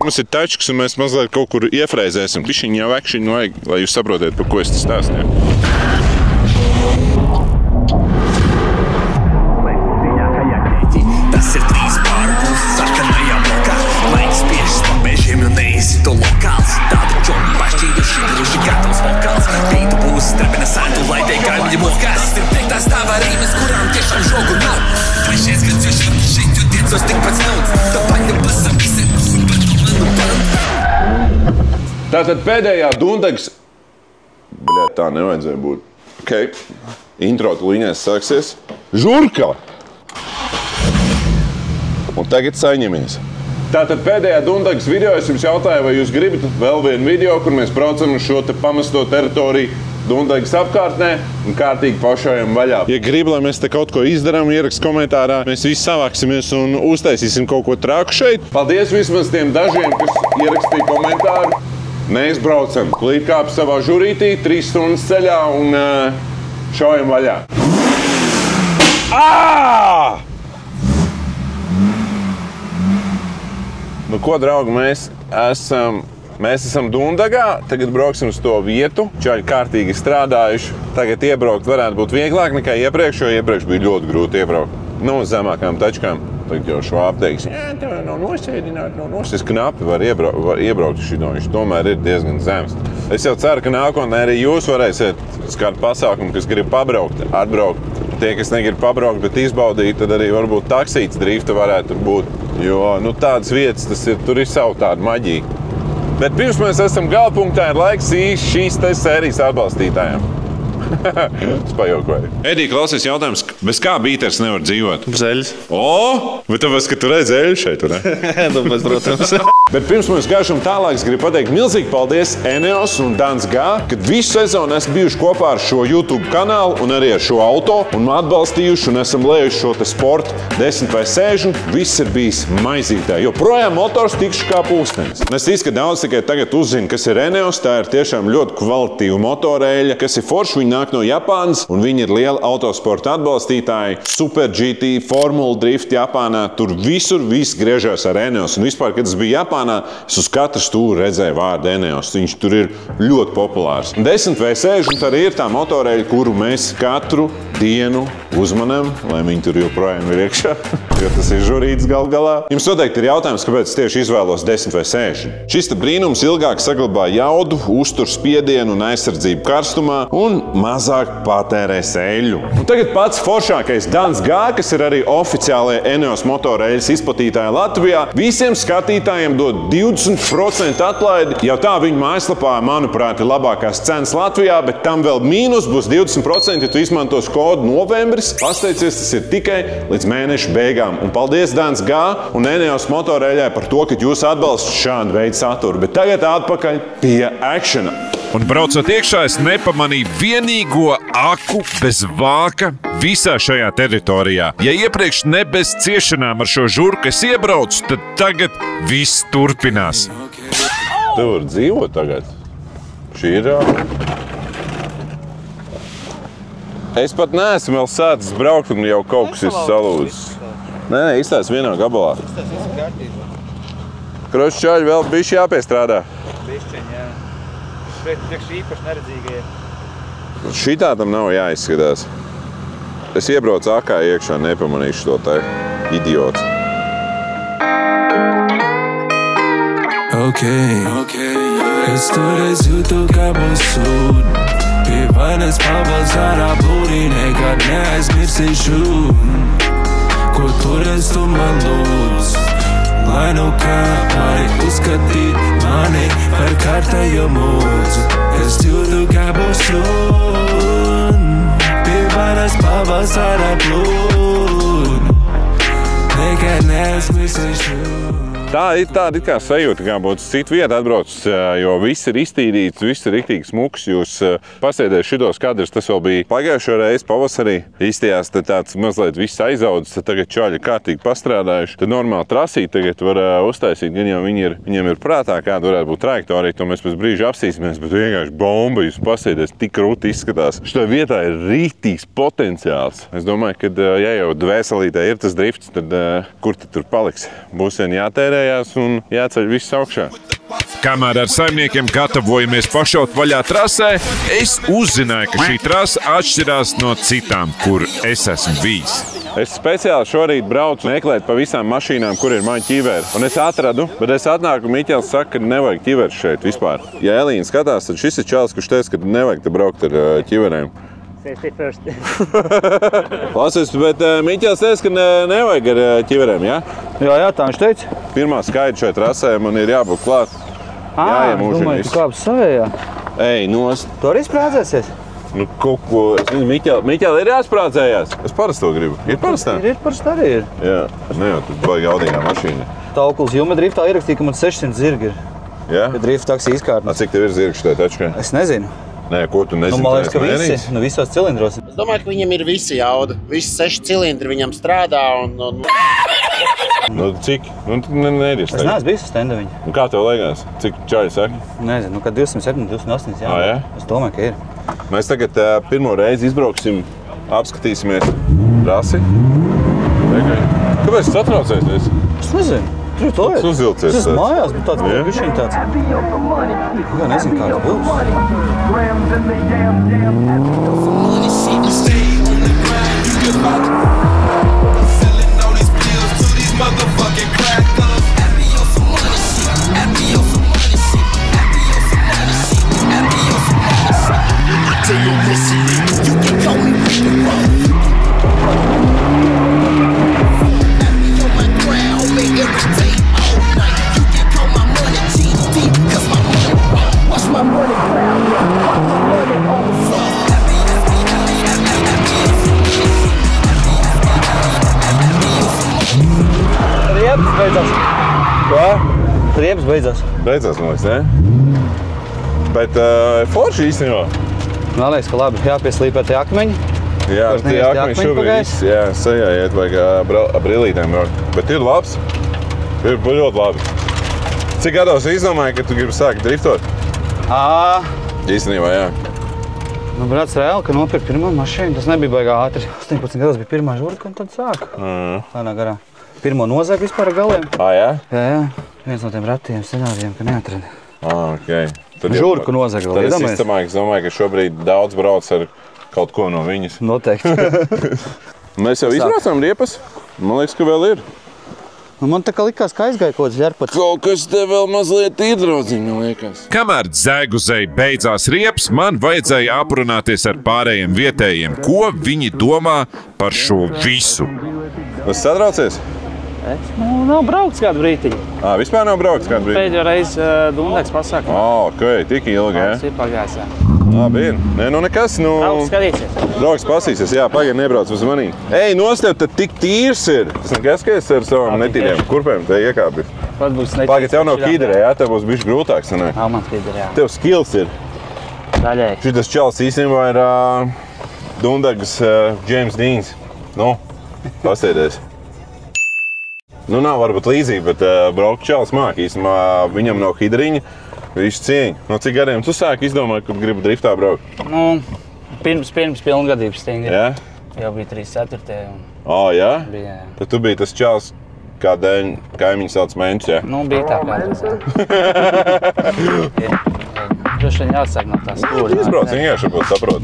Mums ir tačkas, un mēs mazliet kaut kur iefrēzēsim. Bišķiņ jau ekšiņu vajag, lai jūs saprotiet, par ko es tas stāstīju. Tas ir 3 pārpus sarkanajā blokā. Laiks piešas pa mežiem, jo neizsito lokāls. Tāda čomi pašķīduši, gruži gatavs vokāls. Rītu būs strebena sēntu, lai tie kaimiņi mokās. Ir 5. stāvā rīmes, kurām tiešām žogu nav. Trešais gads, jo šeit, jo tiecos tik pats nauds. Tā paņa pasam visiem, bet tu manu pantu. Tātad pēdējā Dundagas... Bļā, tā nevajadzēja būt. Ok. Intro līņās sāksies. Žurka! Un tagad saņemies. Tātad pēdējā Dundagas video es jums jautāju, vai jūs gribat vēl vienu video, kur mēs braucam uz šo te pamesto teritoriju Dundagas apkārtnē un kārtīgi pašojam vaļā. Ja grib, lai mēs te kaut ko izdarām, ierakst komentārā, mēs visi savāksimies un uztaisīsim kaut ko traku šeit. Paldies vismaz tiem dažiem, kas ierakstīja komentāru. Mēs braucam. Līdz kāp savā žurītī, 3 stundas ceļā un šojam vaļā. Ā! Nu, ko, draugi, mēs esam Dundagā, tagad brauksim uz to vietu. Čaļi kārtīgi strādājuši. Tagad iebraukt varētu būt vieglāk nekā iepriekš, jo iepriekš bija ļoti grūti iebraukt. Nu, uz zemākām tačkām. Tagad jau švāb teiks, jā, tev nav nosēdināt, nav nosēdināt. Es knapi var iebraukt šito, viņš tomēr ir diezgan zems. Es jau ceru, ka nākotnē arī jūs varēsiet uz kādu pasākumu, kas grib pabraukt, atbraukt. Tie, kas negrib pabraukt, bet izbaudīt, tad arī varbūt taksīts drifta varētu būt. Jo, nu, tādas vietas, tur ir savu tādu maģiju. Bet pirms mēs esam galpunktā, ir laiks šīs te sērijas atbalstītājiem. Es pajokoju. Edī, klausies jautājums, bez kā bīters nevar dzīvot? Zeļas. O! Bet tāpēc, ka tu redz eļu šeit, vai ne? Tāpēc, protams. Bet pirms mēs gājušam tālāk, es gribu pateikt milzīgi paldies Eneos un Dans G, kad visu sezonu esmu bijuši kopā ar šo YouTube kanālu un arī ar šo auto un atbalstījuši un esam lējuši šo te sportu 10 vai 60. Viss ir bijis maizītē, jo projām motors tikšu kā pulkstenis. Es ticu, ka daudz tikai tagad uzzina, kas ir Eneos. Tā ir tiešām ļoti kvalitīva motorēļa, kas ir forši. Viņi nāk no Japānas un viņi ir liela autosporta atbalstītāji. Super GT, Formula Drift Japānā. Tur visur viss griežās ar Eneos. Un vispār, kad es biju Japānā, es uz katru stūri redzēju vārdu Eneos. Viņš tur ir ļoti populārs. 10 vai 60 arī ir tā motorēļa, kuru mēs katru dienu uzmanam, lai viņi tur joprojām ir iekšā, jo tas ir žurīts gal galā. Jums noteikti ir jautājums, kāpēc es tieši izvēlos 10 vai 60. Šis te brīnums ilgāk saglabā jaudu, uztur spiedienu un aizsardzību karstumā un mazāk patērē eļļu. Un tagad pats foršākais Dans G, kas ir arī oficiālajā Eneos motoreļas izplatītāja Latvijā, visiem skatītājiem dod 20% atlaidi. Jau tā viņa mājaslapā, manuprāt, ir labākās cenas Latvijā, bet tam vēl mīnus būs 20%, ja tu izmantos kodu novembris. Pasteicies, tas ir tikai līdz mēneša beigām. Un paldies Dans G un Eneos motoreļai par to, ka jūs atbalstat šādu veidu saturu. Bet tagad atpakaļ pie akšana. Un braucot iekšā, es nepamanīju vienīgo aku bez vāka visā šajā teritorijā. Ja iepriekš ne bez ciešanām ar šo žurku es iebraucu, tad tagad viss turpinās. Tu vari dzīvot tagad. Šī ir... Es pat neesmu vēl sācis braukt un jau kaut kas ir salūzis. Nē, izstāst vienā gabalā. Kroši čaļi vēl bišķi jāpiestrādā. Bišķiņ, jā. Priekš īpaši neredzīgie. Šitā tam nav jāizskatās. Es iebraucu akā iekšā, nepamanīšu to te idiots. Es toreiz jūtu, kā būs sūd. Pie vainas pavasarā būrī nekad neaizmirsīšu. Ko toreiz tu man lūdz? Lai nu kā vari uzskatīt mani par kārtējo mūdzu. Es jūtu, kā būs sūd. Pie vainas pavasarā plūd. Nekad neaizmirsīšu. Tā ir tāda kā sajūta, kā būtu citu vietu atbraucis, jo viss ir iztīrīts, viss ir riktīgi smuks. Jūs pasēdēs šitos kadrus, tas vēl bija pagājušo reizi pavasarī. Izstījās tāds mazliet viss aizaudzis, tad tagad čaļi kārtīgi pastrādājuši. Tad normāli trasīt tagad var uztaisīt, gan jau viņiem ir prātā, kāda varētu būt trajektorija, to mēs pēc brīža apsīsimies, bet vienkārši bomba, jūs pasēdēs, tik krūti izskatās. Šitā vietā ir rītīgs potenciāls. Es domāju, ka ja jau dvēselītē ir tas drifts, tad kur tad tur paliks? Būs vien jātērē. jāierējās un jāceļ viss augšā. Kamēr ar saimniekiem gatavojamies pašaut vaļā trasē, es uzzināju, ka šī trasa atšķirās no citām, kur es esmu bijis. Es speciāli šorīt braucu meklēt pa visām mašīnām, kur ir maņa ķiveri. Un es atradu, bet es atnāku, Miķels saka, ka nevajag ķiveris šeit vispār. Ja Elīna skatās, tad šis ir čalis, kurš teica, ka nevajag te braukt ar ķiverēm. Klausies, bet Miķels teica, ka nevajag ar ķiverēm, jā? Jā, tā viņš teica. Pirmā skaita šeit trasē, man ir jābūt klāt. Domāju, tu kāpes savējā. Ej, nost. Tu arī sprādzēsies? Nu, kaut ko, es nezinu, Miķeli ir jāsprādzējās. Es parasti to gribu. Ir parastā? Ir parasti arī ir. Jā, ne jau, tas baigi jaudīgā mašīna. Taukuls Juma driftā ierakstīja, ka man 600 zirgi ir. Jā? Ja drift taksi izkārtnes. Cik tev ir zirgi šitā tačkai? Es nezinu. Nē, ko tu nezini? Man liekas, ka visi, visos cilindros. Es domāju, ka viņam ir visi jauda. Visi 6 cilindri viņam strādā un... Nu, cik? Nu, neries Es neesmu bijis uz stenda viņa. Un kā tev liekas? Cik čaļi saka? Nezinu, kad 207, 208, jā. Jā? Es domāju, ka ir. Mēs tagad pirmo reizi izbrauksim, apskatīsimies trasi. Kāpēc tu satraucies? Es nezinu. Tur to ir. Tu uzvilcies. Es esmu mājās, bet tāds kā bišķiņ tāds. Jā, nezinu, kā tas būs. Riepas beidzās. Ko? Riepas beidzās. Beidzās, man liekas, ne? Bet forši īstenībā. Man liekas, ka labi jāpieslīpē tie akmeņi. Jā, tie akmeņi šobrīd viss, jā, sejā iet, vajag brillītēm braukt. Bet ir labs. Ir ļoti labi. Cik gados izdomāji, ka tu gribi sākt driftot? Īstenībā, jā. Nu, brats, reāli, ka nopirka pirmā mašīna, tas nebija baigā ātri. 18 gados bija pirmā žurka un tad sāka. Lēnā garā. Pirmo nozagu vispār ar galiem. Jā? Jā. Viens no tiem ratiem scenārijiem, ka neatrada. Okay. Žurku nozaga vēl, iedomājies? Tad es domāju, ka šobrīd daudz brauc ar kaut ko no viņas. Noteikti. Mēs jau izbraucām Riepas. Man liekas, ka vēl ir. Nu, man tā kā likās, ka aizgāja kaut kāds ļarpats. Kaut kas te vēl mazliet iedraudziņ, man liekas. Kamēr dzēguzei beidzās Riepas, man vajadzēja aprunāties ar pārējiem vietējiem, ko viņi domā par šo visu. Es satraucies? Nu, nav braukts kādu brītiņu. Vispār nav braukts kādu brītiņu? Pēdējo reizi Dundeks pasākumā. Ok, tik ilgi, jā? Tas ir pagājis, jā. Labi, nē, nu nekas, nu... Brauks skatīsies. Brauks pasīsies, jā, pagaid nebrauc uz manī. Ej, nostev, tad tik tīrs ir. Tas nekas, ka es ar savām netīriem kurpēm te iekāpi. Pagaid, tev nav kīderē, jā? Tev būs bišķi grūtāk, sanē? Nav man kīderē, jā. Tev skills ir. Daļēji. Šitas čals īstenībā ir Dundegas James Deans. Nu, pasēdies. Nu, nav varbūt līdzīgi, bet braukt čals māk. Īstenībā viņam nav hidriņa, viņš cieņa. No cik gadiem tu sāki izdomāt, ka gribu driftā braukt? Nu, pirms pilngadības stingri. Jā? Jau bija 3/4. Jā? Bija, jā. Tad tu biji tas čals, kā dēļ kaimiņu sauc Menčs, jā? Nu, bija tā kādreiz, jā. Droši vien jāsāk no tās stūri. Izbrauc, vienkārši būtu saprot.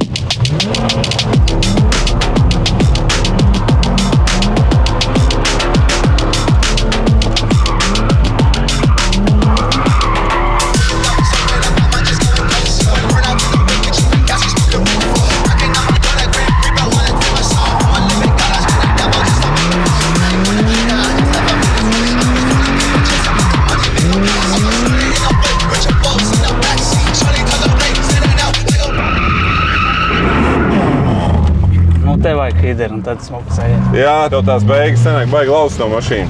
Tev vajag hideri un tad smukas aiziet. Jā, tev tās beigas senāk baigi laust no mašīnu.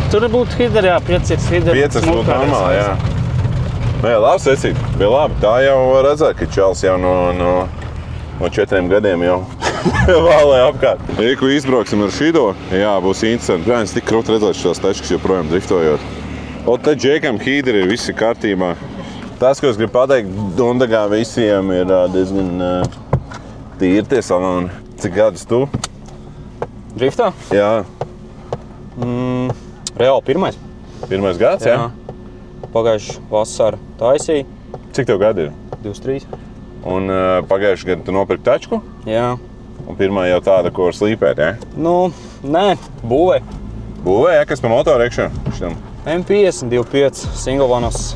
Tur būtu hideri, jā, 5 hideri. 5 būtu normāli, jā. Nē, labi secīt, bija labi. Tā jau redzēt, ka čals jau no 4 gadiem jau vālē apkārt. Ieku izbrauksim ar šito, jā, būs interesanti. Brāņas tik krūt redzēt šās tečkas joprojām driftojot. O, te džekam hideri ir visi kārtībā. Tas, ko es gribu pateikt, Dundegā visiem ir diezgan tīri tie saloni. Cik gadus tu? Driftā? Jā. Reāli pirmais. Pirmais gads, jā? Pagājuši vasaru taisīja. Cik tev gadi ir? 23. Un pagājuši gadu tu nopirki tačku? Jā. Un pirmā jau tāda, ko var slīpēt, jā? Nu, nē, būvē. Būvē, jā? Kas pa motoru iekšā? Šitam? M50, 25, singlevanos.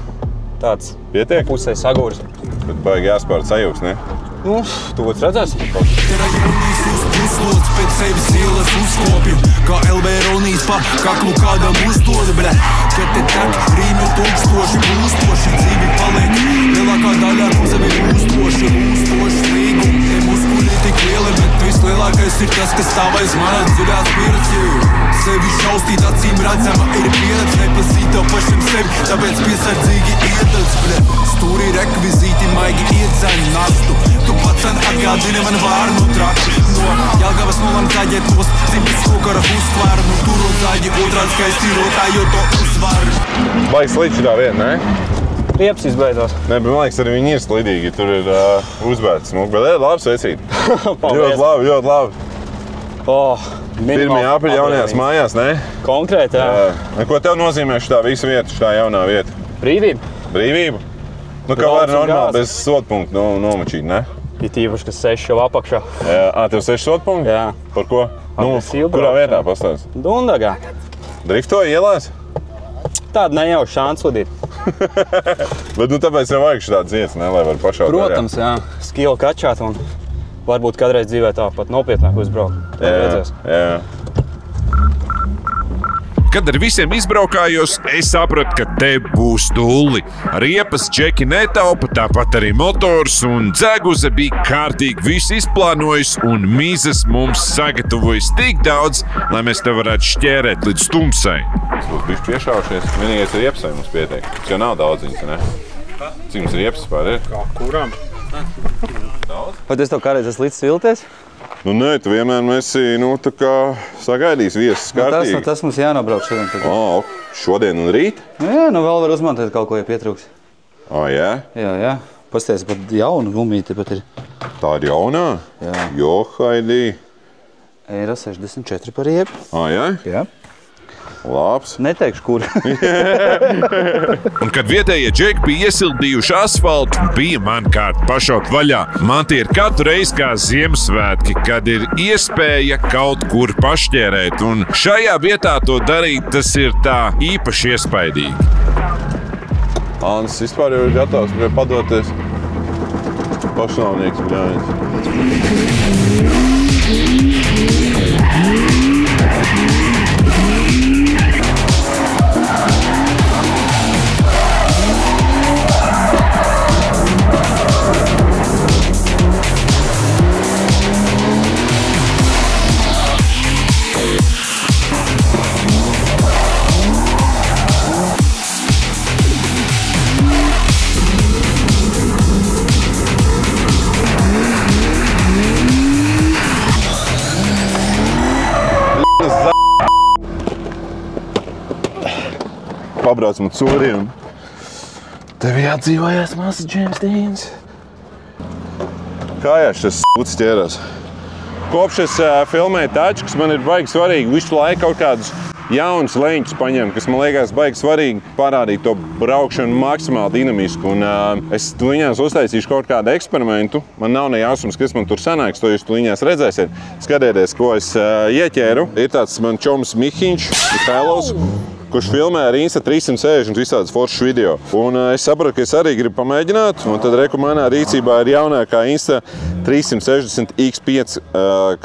Tāds Pietiek? pusē sagūris. Bet baigi jāspārd sajūgs, ne? Nu, tu būtu redzēs. Tera jaunīs uzslots, pēc sevis ielas uzkopju. Kā LB Ronīs pa kaklu kādam uzdod, bļa. Kad te tak rīmju tūkstoši, būstoši dzīvi paliek. Lielākā daļā kuzevi būstoši līgumi. Te muskuļi tik lieli, bet vislielākais ir tas, kas stāv aiz manas dziļās pieredzi. Sevi šaustīt acīm redzama ir pieredze, nepazīt tev pašam sevi, tāpēc piesardzīgi iededz, bļa. Stūri rekvizīti, maigi iedzaņi nastu. Tu pacen atgādini man vārnu traku. No Jelgavas nolam zaģēt mūs, simtis kokara uzkvaru. Nu turu zaģi otrāds skaisti rotāju to uzvaru. Baigi slīd šitā vieta, ne? Rieps izbeidzās. Nē, bet man liekas, arī viņi ir slidīgi. Tur ir uzbērts smuk. Bet labi sveicīt. Ļoti labi. Pirmie apaļi jaunajās mājās, ne? Konkrēti, jā. Ko tev nozīmē šitā visa vieta, šitā jaunā vieta? Brīvība. Brīvība? Nu, kā var normāli bez sodpunktu nomačīt, ne? Ir tīpaši, kas 6 jau apakšā. Jā, tev 6 sodpunkti? Jā. Par ko? Nu, kurā vietā pastāst? Dundagā. Driftoji ielās? Tāda nejauši šāns vadīt. Bet nu tāpēc jau vajag šitā dziets, ne? Lai var pašaut. Protams, jā. Skilu kačāt un varbūt kādreiz dzīvē tā pat nopietnāk uzbraukt. Tā redzēs. Jā. Kad ar visiem izbraukājos, es sapratu, ka te būs dulli. Riepas čeki netaupa, tāpat arī motors un dzeguze bija kārtīgi visu izplānojis un mizas mums sagatavojis tik daudz, lai mēs te varētu šķērēt līdz tumsai. Es būtu bišķi piešaušies. Vienīgais ir riepsai mums pietiek. Tas jau nav daudziņas, ne? Cik mums riepsas pār ir? Kā kuram? Vai tu tev kādreiz esi līdz vilties? Nu, nē, tu vienmēr esi, tā kā sagaidījis viesus kārtīgi. Tas mums jānobrauc šodien. Šodien un rīt? Jā, vēl var uzmantot kaut ko, ja pietrūks. Jā? Jā. Pasties, pat jauna gumīte pat ir. Tā ir jaunā? Jā. Johaidī. Eiro 64 par riepu. Jā? Jā. Labs. Neteikšu, kur. Un kad vietējie džeki bija iesildījuši asfaltu, bija man kārta pašaut vaļā. Man tie ir katru reizi kā Ziemassvētki, kad ir iespēja kaut kur pašķērēt. Un šajā vietā to darīt, tas ir tā īpaši iespaidīgi. Ānis vispār jau ir gatavs padoties. Pašnāvnieks bļāvis. Pabraucam ar Sori un tev jāatdzīvojās mazs Džeims Dīns. Kājās šis s***s ķērās. Kopš es filmēju tačkas, man ir baigi svarīgi visu laiku kaut kādus jaunus leņķus paņemt, kas man liekas baigi svarīgi parādīt to braukšanu maksimāli dinamisku. Un es tuliņās uztaisīšu kaut kādu eksperimentu. Man nav ne jāsums, kas man tur sanāks, to jūs tuliņās redzēsiet. Skatieties, ko es ieķēru. Ir tāds man čoms Mihiņš, Mihailovs, kurš filmē ar Insta360 visādas foršas video. Un es sapratu, ka es arī gribu pamēģināt, un tad reku manā rīcībā ir jaunākā Insta360 X5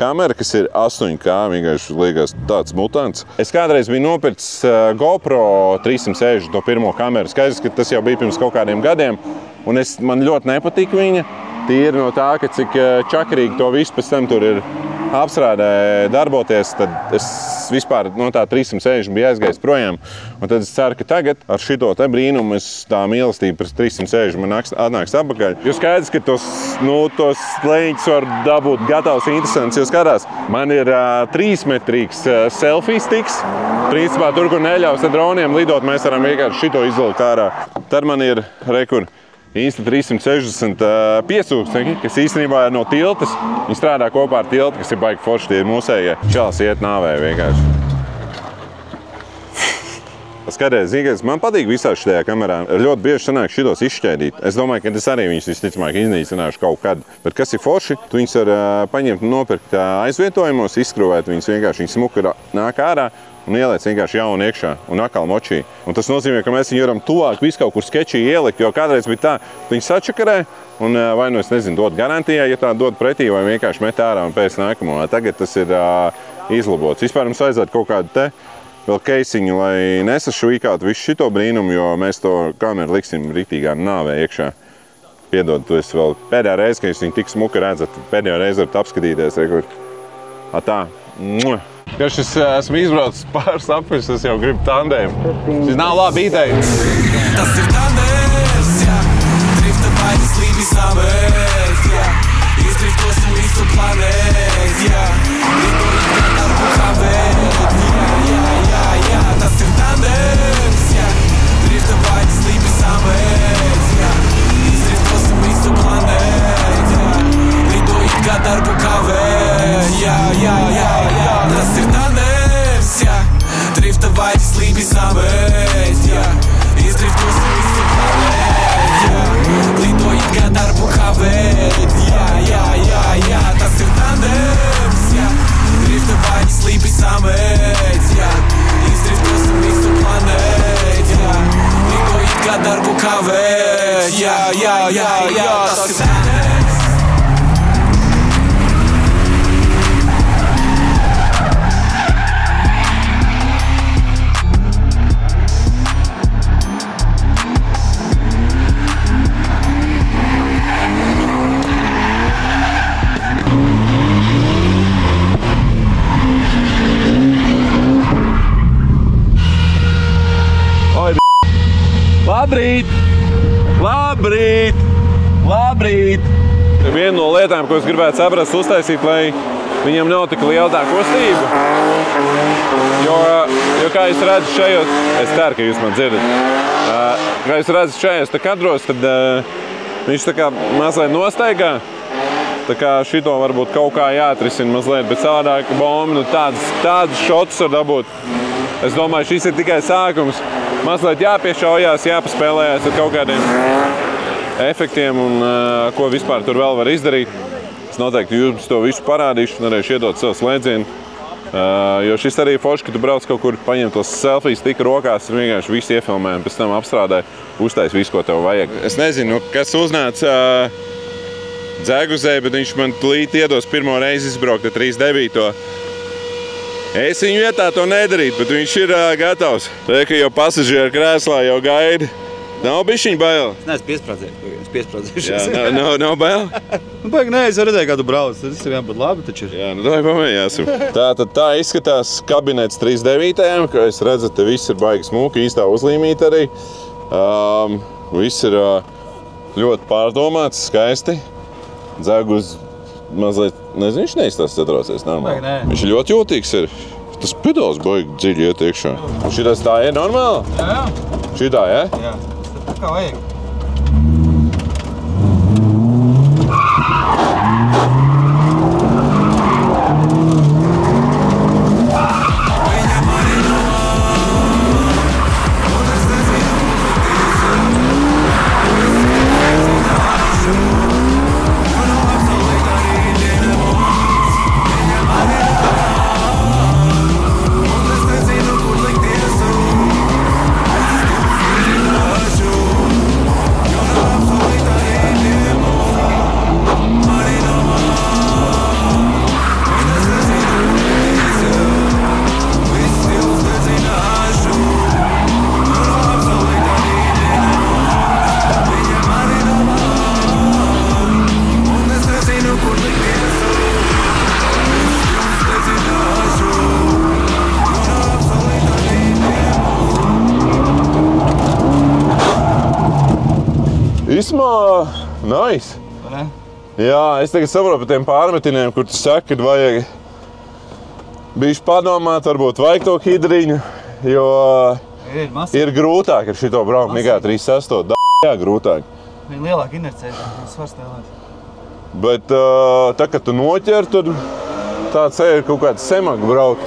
kamera, kas ir 8K, vienkārši liekas tāds mutants. Es kādreiz biju nopircis GoPro 360 to pirmo kameru. Skaidrs, ka tas jau bija pirms kaut kādiem gadiem, un man ļoti nepatika viņa. Tīri no tā, ka cik čakarīgi to visu pēc tam tur ir apstrādē darboties, tad es vispār no tā 360 biju aizgājis projām. Un tad es ceru, ka tagad ar šito te brīnumu tā mīlestība pret 360 man atnāks atpakaļ. Jo skaidrs, ka tos leņķus var dabūt gatavs interesants, jo skatās, man ir 3-metrīgs selfie sticks. Principā tur, kur neļaus ar droniem lidot, mēs varam vienkārši šito izvilkt ārā. Tad man ir rekur Insta360 piesūkstnieki, kas īstenībā ir no tiltas. Viņi strādā kopā ar tiltu, kas ir baigi forši, tie ir mūsējie. Čalis iet nāvē vienkārši. Skaties, man patīk visās šajā kamerā. Ļoti bieži sanāk šitos izšķēdīt. Es domāju, ka es arī viņus visticamāk iznīcināšu kaut kad. Bet kas ir forši, tu viņus var paņemt un nopirkt aizvietojumos, izskrūvēt viņus vienkārši, viņi smuki nāk ārā un ieliec vienkārši jaunu iekšā un atkal močī. Un tas nozīmē, ka mēs viņu varam tuvāk visu kaut kur skečī ielikt, jo kādreiz bija tā, viņi sačakarē un vai nu es nezinu, dod garantijā, ja tā dod pretī vai vienkārši met ārā un pēc nākamo. Tagad tas ir izlabots. Vispār mums vajadzētu kaut kādu te vēl keisiņu, lai nesašvīkātu visu šito brīnumu, jo mēs to kameru liksim ritīgā nāvē iekšā. Piedod, tu esi vēl pēdējā reize, ka jūs viņu tik smuki redzat, pēdējā reize varat apskatīties. Tā. Kad es esmu izbraucis pāris apvis, es jau gribu tandēmu. Šis nav labi ideja. Tas ir tandēms, jā. Drifta baidas līdz samēt, jā. Izdriftosim visu planētu, jā. Lidojot kā darbu kavēt, jā. Tas ir tandēms, jā. Drifta baidas līdz samēt, jā. Izdriftosim visu planētu, jā. Lidojot kā darbu kavēt, jā. Tas ir tandēms, jā. Drifta baidas līdz samēt, jā. Izdriftosim visu planētu, jā. Lidojot kā darbu kavēt, jā. Tas ir tandēms, jā. Drifta baidas līdz samēt, jā. Izdriftosim visu planētu, jā. Lidojot kā darbu kavēt, jā. Tas ir tandēms. Labrīt! Viena no lietām, ko es gribētu saprast, uztaisīt, lai viņam nav tik liela tā kustība. Jo kā es redzu šajos, es ceru, ka jūs man dzirdat, kā es redzu šajos kadros, tad viņš tā kā mazliet nostaigā. Tā kā šito varbūt kaut kā jāatrisina mazliet, bet savādāk bombi, tādus šotus var dabūt. Es domāju, šis ir tikai sākums. Mazliet jāpiešaujās, jāpaspēlējās ar kaut kādiem efektiem un ko vispār tur vēl var izdarīt. Es noteikti jums to visu parādīšu un arī iedot savu slēdzienu. Jo šis arī forši, ka tu brauc kaut kur, paņem tos selfijas tik rokās, ir vienkārši visu iefilmē un pēc tam apstrādē, uztais visu, ko tev vajag. Es nezinu, kas uznāca Dzēguzē, bet viņš man tūlīt iedos pirmo reizi izbraukt ar 39. Es viņu vietā to nedarītu, bet viņš ir gatavs. Te, ka jau pasažieru krēslā jau gaida. Nav bišķiņ bail? Es neesmu piesprādzējušies. Jā, nav bail? Baigi, nē, es redzēju, kā tu brauc. Tas ir vienpat labi, taču ir. Jā, davai pamēģināsim. Tā izskatās kabinets 39. Kā jūs redzat, te viss ir baigi smuki, īstā uzlīmīt arī. Viss ir ļoti pārdomāts, skaisti. Dzēgus mazliet, nezinu, viņš neizstās satraucies normāli. Viņš ir ļoti jūtīgs ir. Tas pedāls baigi dziļi iet iekšā. Šitas tā ir normāli? Jā. Šitā, jā? Jā, tas tā kā vajag. Īsumā, nice. Jā, es tagad saprotu par tiem pārmetiniem, kur tu saki, kad vajag bišķi padomāt, varbūt vajag to hidriņu, jo ir grūtāk ar šito braukt nekā 36. Jā, grūtāk. Viņa lielāka inercija, viņa svars lielāks. Bet tā, kad tu noķer, tad tā ceļa ir kaut kāds semāk braukt.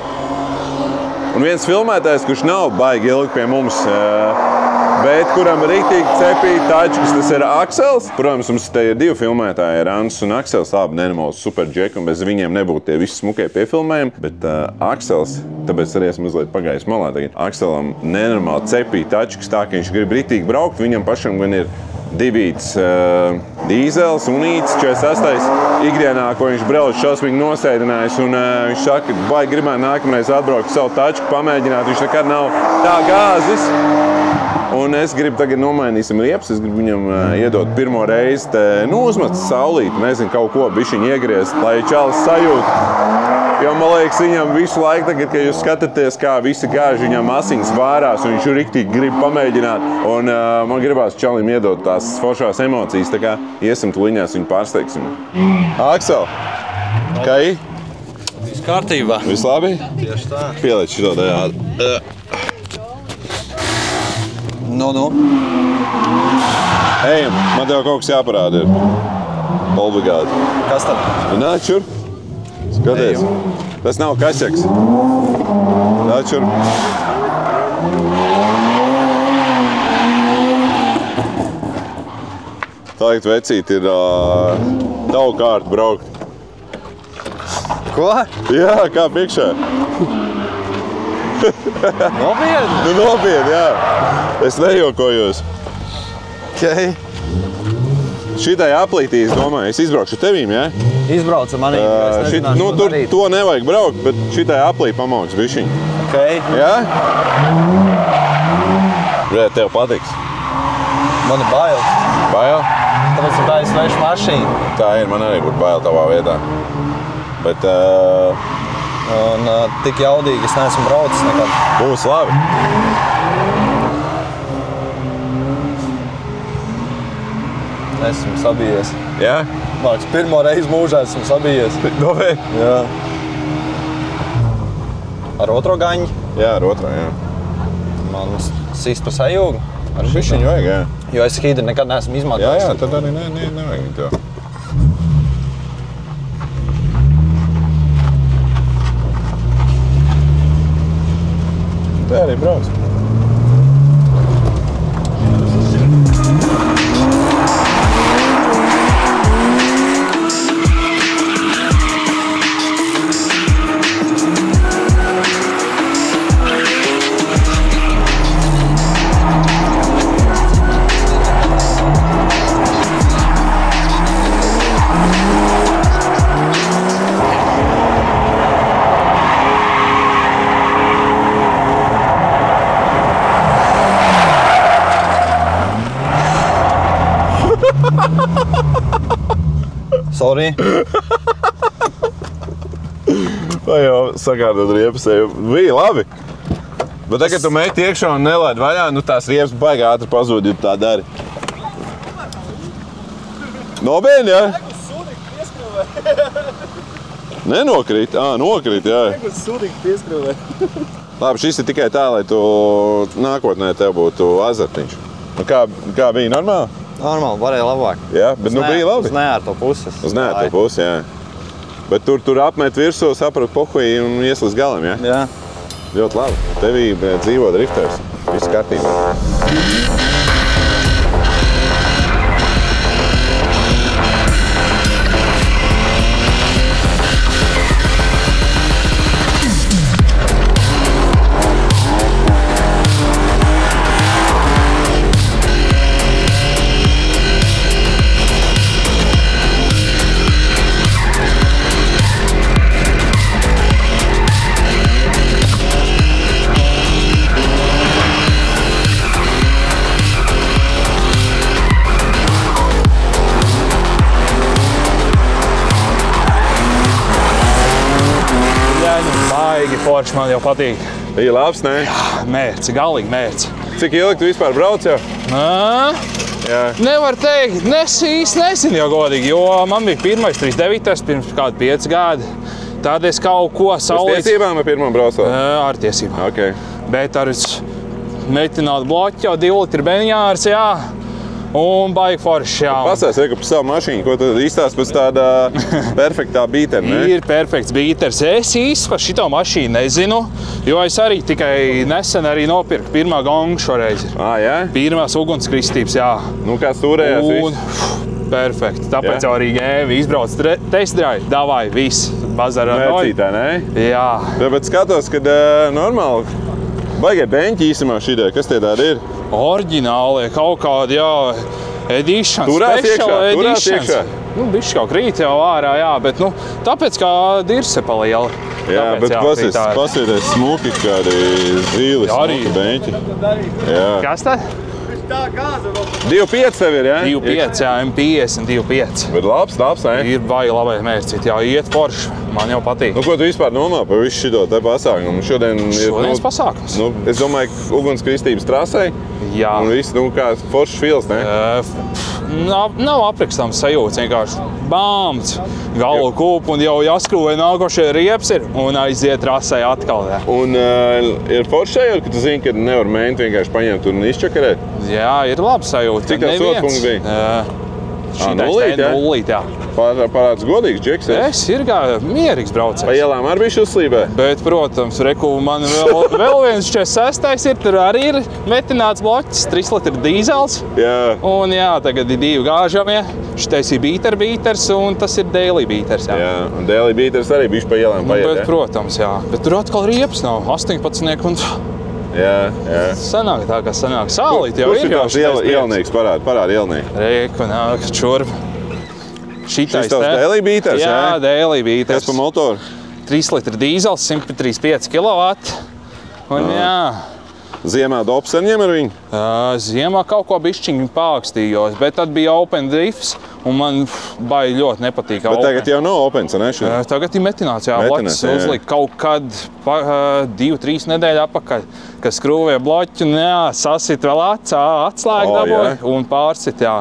Un Un viens filmētājs, kurš nav baigi ilgi pie mums, bet kuram riktīgi cepīja tačkas, tas ir Aksels. Protams, mums te ir 2 filmētāji, Rans un Aksels, abi nenormāli super džeki, un bez viņiem nebūtu tie visi smukie piefilmējumi. Bet Aksels, tāpēc arī esmu mazliet pagājis malā tagad, Akselam nenormāli cepīja tačkas tā, ka viņš grib riktīgi braukt, viņam pašam gan ir 2 dīzels, unīts, 46. ikdienā, ko viņš brauc šausmīgi nosēdinājis, un viņš saka, ka baigi gribētu nākamreiz atbraukt savu tačku, pamēģināt, viņš nekad nav tā gāzis. Un es gribu tagad nomainīsim riepas, es gribu viņam iedot pirmo reizi uzmest saulīt, nezinu, kaut ko bišķiņ iegriezt, lai čalis sajūt. Jo, man liekas, viņam visu laiku tagad, kad jūs skatāties, kā visi gāži, viņam asiņas vārās, un viņš riktīgi grib pamēģināt. Un man gribās čalim iedot tās foršās emocijas, tā kā iesim tuliņās viņu pārsteigsim. Aksel, kā ir? Viss kārtībā. Viss labi? Tieši tā. Pieliec šito tajā. Nu. Ejam, man tev kaut kas jāparāda ir. Obligāti. Kas tad? Nāc šur. Skaties. Tas nav kasjaks. Nāc šur. Tagad vecīt ir tavu kārtu braukt. Ko? Jā, kā priekšā. Nopietni? Nu nopietni, jā. Es nejokojos. Okay. Šitai aplītī, es domāju, es izbraukšu tevīm, jā? Izbrauca manī, es nezināšu, ko tur darīt. to nevajag braukt, bet šitai aplī pamauks bišķiņ. Okay. Jā? Rēt, tev patiks. Man ir bail. Bail? Tāpēc tā ir sveša mašīna. Tā ir, man arī būtu bail tavā vietā. Bet tik jaudīgi es neesmu braucis nekad. būs labi. Esmu sabijies. Jā? Māks, pirmo reizi mūžā esmu sabijies. Nopietni? Jā. Ar otro gaņu? Jā, ar otrā, jā. Man sīst pa sajūgu. Bišķiņu vajag, jā. Jo es hīdri nekad neesmu Jā, izmantojis. jā, tad arī nevajag viņu tev. Tā arī brauc. Sorry. Vai jau sakārtot riepas, bija labi. Bet tagad tu meti iekšā un nelaid vaļā, nu tās riepas baigi ātri pazūd, ja tu tā dari. Nopietni, jā? Nenokrīt? Nokrīt, jā. Labi, šis ir tikai tā, lai tu nākotnē tev būtu azartiņš. Kā bija normāli? Normāli, varēja labāk. Jā, bet nu bija labi. Uz neērto puses. Uz neērto pusi, jā. Bet tur apmet virsū, saprat pohuji un ies līdz galam, jā? Jā. Ļoti labi. Tevī dzīvo drifters. Viss kārtībā. Forši man jau patīk. Bija labs, ne? Mērci, galīgi mērci. Cik ilgi tu vispār brauc jau? Jā. Nevar teikt, īsti nezinu jau godīgi, jo man bija pirmais 39. pirms kādi 5 gadi. Tad es kaut ko saulīts. Ar tiesībām vai pirmā braucot? Ar tiesībām. Okay. Bet ar metinātu bloķi jau 2 litri beņārs, jā. Un baigi forši, jā. Pastāsti, ka par savu mašīnu, ko tu izstāsti pēc tāda perfektā bītera, ne? Ir perfekts bīters. Es īsti par šito mašīnu nezinu, jo es arī tikai nesen arī nopirku pirmā gonga šoreiz. Jā? Pirmās ugunskristības, jā. Nu, kāds turējās viss? Perfekti. Tāpēc jau arī gēvi izbrauc testdrive, davai, viss. Bazarā mērcītā, ne? Jā. Tāpēc skatos, kad normāli baigie beņķi īsumā šī kas tie tādi ir? Oriģināli, kaut kādi, jā, editions, turās special turās editions. iekšā. Nu, bišķi kaut krīt jau ārā, jā, bet, nu, tāpēc kā dirse paliela. Jā, bet pasieties smuki kādi zīli, smuki beņķi. Jā. Kas tā? 2.5 tev ir, jā? 2.5, jā, M50, 2.5. Bet labs, ne? Ir baigi labai mērcīt, jā, iet forši. Man jau patīk. Nu, ko tu vispār domā par visu šito te pasākumu? Šodienas pasākums. Nu, es domāju, ka ugunskristības trasē. Jā. Un viss, nu, kā foršs fils, ne? Nav aprakstāms sajūts, vienkārši bāmts, galvu kūpu un jau jāskrūvē nākošie rieps ir un aiziet trasē atkal. Jā. Un ir foršs sajūta, ka tu zini, ka nevar mēnti vienkārši paņemt un izčakarēt? Jā, ir labi sajūta. Cik tās sots punkts bija? Nullīt, jā. Parāds godīgs džeks. Es ir mierīgs braucējs. Pa ielām arī bišķi uzslībē? Bet, protams, reku, man vēl viens 46. ir, tur arī ir metināts bloķis, 3 litru dīzels. Jā. Un jā, tagad ir 2 gāžamie. Šitais ir bīters un tas ir daily bīters, jā. Jā, un daily bīters arī bišķi pa ielām paiet, bet, protams, jā. Bet tur atkal riepas nav, 18 un... Jā. Sanāk tā, kā sanāk. Sālīt jau ir jau šitais ielnieks, parāda ielnieku. Reku, nāk, čurp. Šitais daily bīters, jā? Jā, daily bīters. Kas pa motoru? 3 litru dīzels, 135 kW. Un jā. Ziemā dopsen ņem ar viņu? Ziemā kaut ko bišķiņu pākstījos, bet tad bija open drifts, un man baigi ļoti nepatīk. Bet tagad jau nav opens, ne? Tagad ir metināts, jā. Bloķis uzlika kaut kad 2-3 nedēļu apakaļ, kad skrūvēja bloķi, un jā, sasit vēl atslēgu dabūja un pārsit, jā.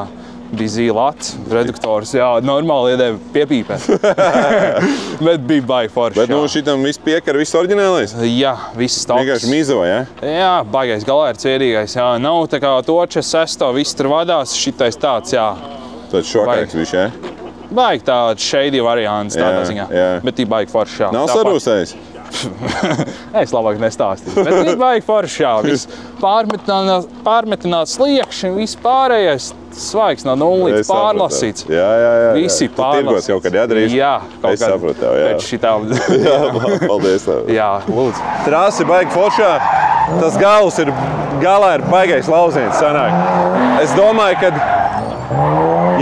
Bija zīla acs, reduktors, jā, normāli iedēja piepīpēt. Bet bija baigi forši. Bet nu šitam viss piekar, viss oriģinālais? Jā, viss stops. Vienkārši mīzava, jā? Jā, baigais galērs ierīgais, jā. Nav tā kā to 46, viss tur vadās, šitais tāds, jā. Tāds šokāks viss, jā? Baigi tāds shady variants tādā ziņā. Bet ir baigi forši, jā. Nav sarūsējis? Es labāk nestāstīju, bet ir baigi forši, jā. Viss pārmetināts sliekšņi, viss pārējais svaigs no 0 līdz pārlasīts. Jā. Visi pārlasīts. Tirgos kaut kad jādrīz? Jā, kaut kad. Es saprotu tev, jā. Pēc šitām. Jā, paldies tev. Jā, lūdzu. Trasi baigi foršā. Tas gals ir galā ir baigais lauziens sanāk. Es domāju, ka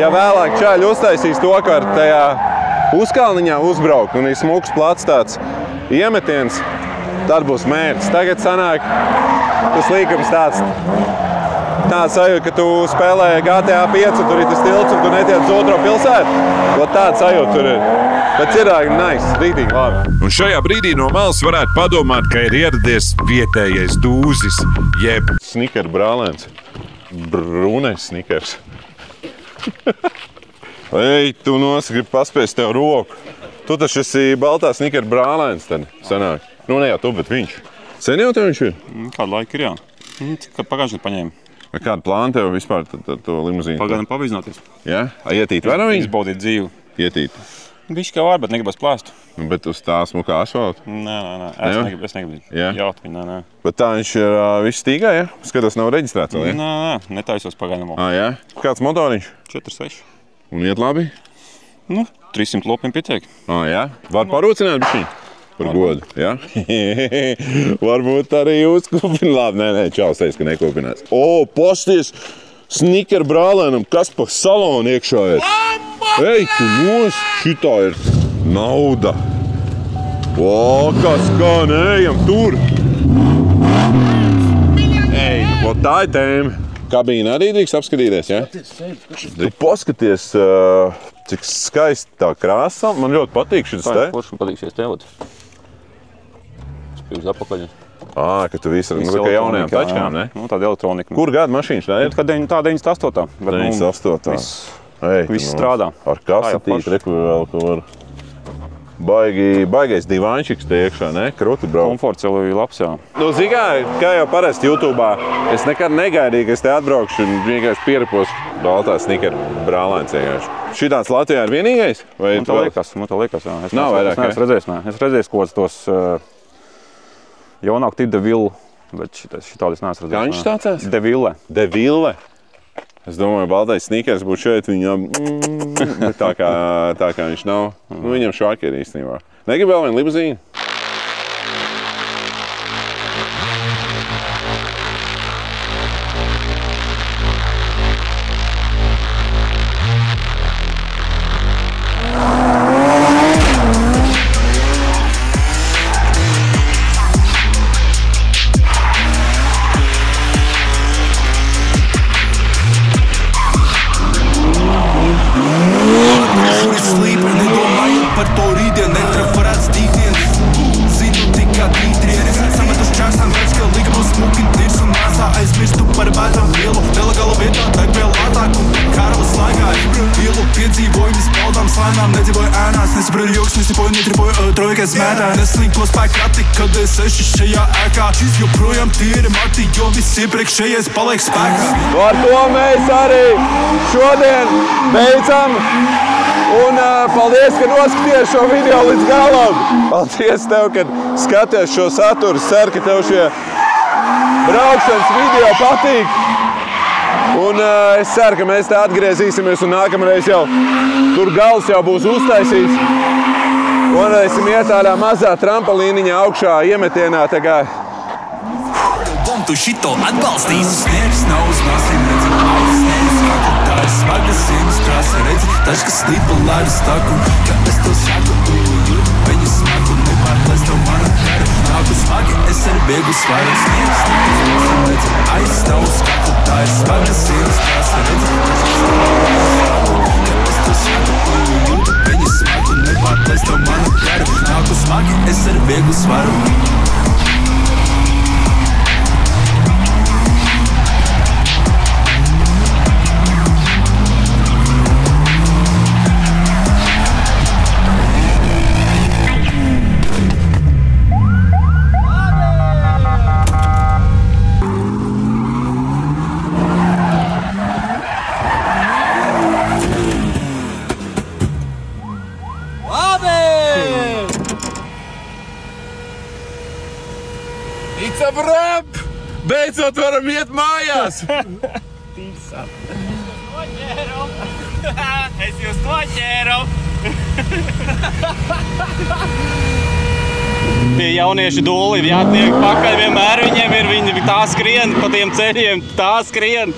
ja vēlāk čāļi uztaisīs to, ka ar tajā uzkalniņā uzbraukt un ir smuks plats tāds iemetiens, tad būs mērķis. Tagad sanāk, tas līkums tāds sajūta, ka tu spēlē GTA 5, tur ir tas tilts un tu netiec uz otro pilsētu. Tāda sajūta tur ir. Bet ir nice, rītīgi labi. Un šajā brīdī no malas varētu padomāt, ka ir ieradies vietējais dūzis, jeb Snicker brālēns. Brūnais Snickers. Ej, tu grib paspēst tev roku. Tu taču esi baltā Snicker brālēns tad sanāk. Nu, ne jau tu, bet viņš. Sen jau tev viņš ir? Kādu laiku ir, jā. Kad pagājušajā paņēma. Vai kādu plānu tev vispār to limuzīnu? Pagaidām pavīzināties. Jā? Ietīt vai no viņa? Izbaudīt dzīvi. Ietīt. Bišķi kā var, bet negribas plāst. Bet uz tā smukā asfalta? Nē. Es negribu jaut viņu, nē. Bet tā viņš ir viss stīgā, ja? Skatos, nav reģistrēts vēl, ja? Nē, netaisos pagaidām. Jā? Kāds motoriņš? 4-6. Un iet labi? 300 lopiem pietiek. Jā? Var parūcināt bišķiņ? Par godu, jā? Varbūt arī uzkopina. Labi, nē, čaus teiks, ka nekopinās. Pasties! Snicker brālēnam, kas pa salonu iekšā ir? Ej, tu šitā ir nauda. Kas skan, ejam tur. Ej, tā ir tēma. Kabīna arī drīkst apskatīties, ja? Tu paskaties, cik skaisti tā krāsa. Man ļoti patīk šis te. Kurš man patīk šies tēvot? Spīgs apakaļ. Ka tu visu kā jaunajām tačkām, ne? Tāda elektronika. Kur gada mašīnas tā ir? Tā 98. 98. Viss strādā. Ar kasetīti, reku vēl, ka var. Baigais divānčiks te iekšā, ne? Kruti brauc. Komforts jau ir labs, jā. Nu, kā jau parasti YouTube'ā, es nekad negaidīju, ka es te atbraukšu un vienkārši pieripos baltā snikera brālēns vienkārši. Šitāds Latvijā ir vienīgais? Man tā liekas, jā. Nav vairāk, es neesmu redzējis kaut tos jaunāku tipu Deville, bet šitādi es neesmu redzējis. Kā viņš tācās? Deville. Deville? Es domāju, baltais snikers būtu šeit, viņam tā kā viņš nav. Nu, viņam švaki ir īstenībā. Negrib vēl vienu limuzīnu? Neslīd to spēku rati, kad es ešu šajā ēkā. Joprojām tīri mati, jo viss iepriekšējais paliek spēkā. Ar to mēs arī šodien beidzam. Un paldies, ka noskaties šo video līdz galam. Paldies tev, kad skaties šo saturu. Ceru, ka tev šie braukšanas video patīk. Un es ceru, ka mēs te atgriezīsimies un nākamreiz jau tur gals jau būs uztaisīts. Un varēsim iet tādā mazā trampolīniņā augšā iemetienā. Tu šito atbalstīs. Sniegs nav uz māsīm, redzi, aizsniegs, kā tā ir smaga sienas krāsa, redzi, taču, kas slīd pa lēdu staku, kad es to saku, viņi smagu, nepārklēs tev mana kara, nāku smagi, es ar biegu svaru, sniegs nav uz māsīm, redzi, aizsniegs, kā tā ir smaga sienas krāsa, redzi, taču, kas slīd pa lēdu staku, kad es to saku, viņi smagu, nepārklēs tev mana kara, nāku smagi, es ar biegu svaru. It's a wrap! Beidzot varam iet mājās! Es jūs noķēru! Tie jaunieši dūli ir jātiek pakaļ vienmēr, viņiem ir, viņi tā skrien pa tiem ceļiem, tā skrien.